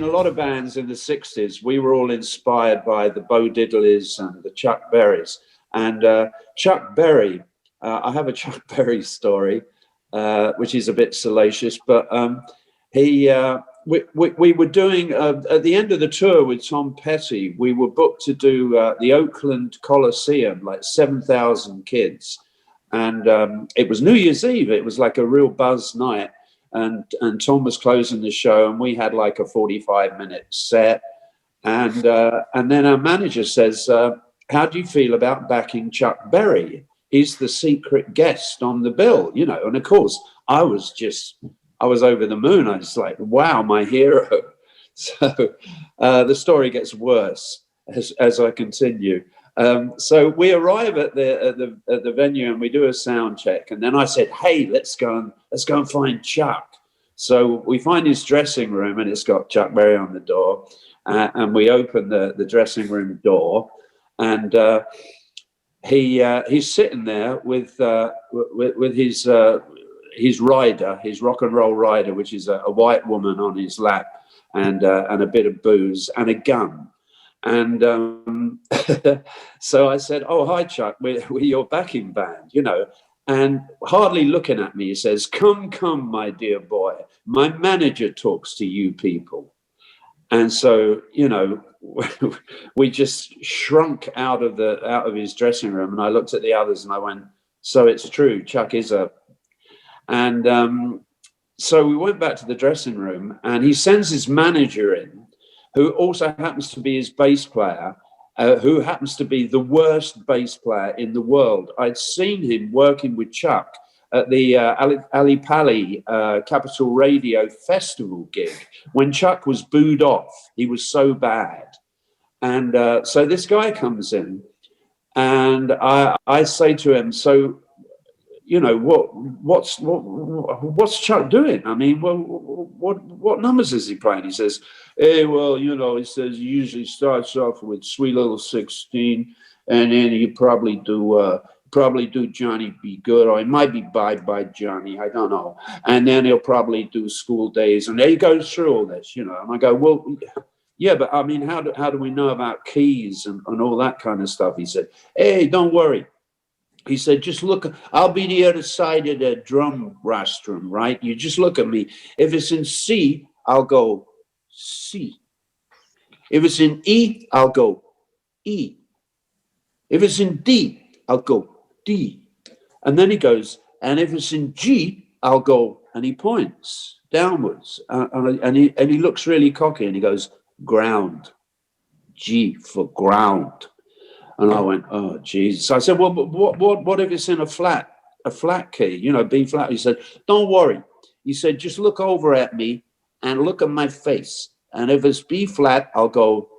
a lot of bands in the 60s. We were all inspired by the Bo Diddleys and the Chuck Berrys. And Chuck Berry, I have a Chuck Berry story, which is a bit salacious, but we were doing, at the end of the tour with Tom Petty, we were booked to do the Oakland Coliseum, like 7,000 kids. And it was New Year's Eve. It was like a real buzz night. And Tom was closing the show, and we had like a 45-minute set. And then our manager says, how do you feel about backing Chuck Berry? He's the secret guest on the bill, you know. And of course, I was over the moon. I was like, wow, my hero. So the story gets worse as I continue. So we arrive at the venue and we do a sound check. And then I said, hey, let's go and find Chuck. So we find his dressing room, and it's got Chuck Berry on the door. And we open the dressing room door, and he's sitting there with his rider, his rock and roll rider, which is a white woman on his lap, and a bit of booze and a gun. And so I said, oh, hi, Chuck, we're your backing band, you know. And hardly looking at me, he says, come, my dear boy, my manager talks to you people. And so, you know, we just shrunk out of his dressing room. And I looked at the others and I went, so it's true, Chuck is up. And so we went back to the dressing room, and he sends his manager in, who also happens to be his bass player, who happens to be the worst bass player in the world. I'd seen him working with Chuck at the Ali Pali Capital Radio Festival gig when Chuck was booed off. He was so bad. And so this guy comes in, and I say to him, so, you know, what's Chuck doing? I mean, well, what numbers is he playing? He says, hey, well, you know, he says he usually starts off with Sweet Little 16, and then he probably do Johnny Be Good, or it might be Bye Bye Johnny, I don't know. And then he'll probably do School Days, and he goes through all this, you know. And I go, well, yeah, but I mean, how do we know about keys and all that kind of stuff? He said, hey, don't worry. He said, just look, I'll be the other side of the drum rostrum, right? You just look at me. If it's in C, I'll go C. If it's in E, I'll go E. If it's in D, I'll go D. And then he goes, and if it's in G, I'll go, and he points downwards. And he looks really cocky, and he goes, ground. G for ground. And I went, oh, Jesus. I said, well, but what if it's in a flat key, you know, B flat? He said, don't worry. He said, just look over at me and look at my face. And if it's B flat, I'll go.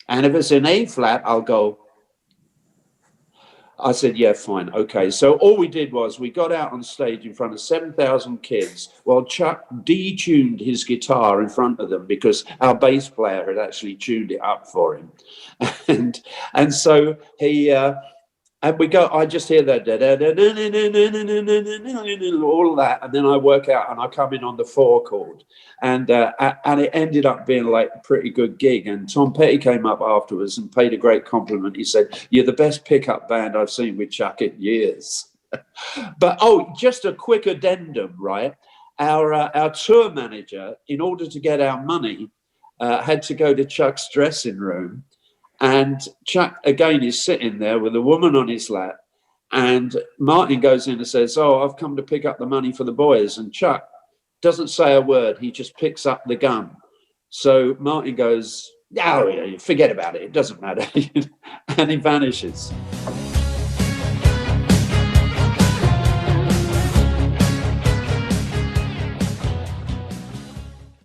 And if it's in A flat, I'll go. I said, yeah, fine. Okay. So all we did was we got out on stage in front of 7,000 kids while Chuck detuned his guitar in front of them because our bass player had actually tuned it up for him. And so he, and we go, I just hear that, all of that. And then I work out and I come in on the 4 chord. And it ended up being like a pretty good gig. And Tom Petty came up afterwards and paid a great compliment. He said, you're the best pickup band I've seen with Chuck in years. But, oh, just a quick addendum, right? Our tour manager, in order to get our money, had to go to Chuck's dressing room. And Chuck, again, is sitting there with a woman on his lap. And Martin goes in and says, oh, I've come to pick up the money for the boys. And Chuck doesn't say a word. He just picks up the gun. So Martin goes, oh, forget about it. It doesn't matter. And he vanishes.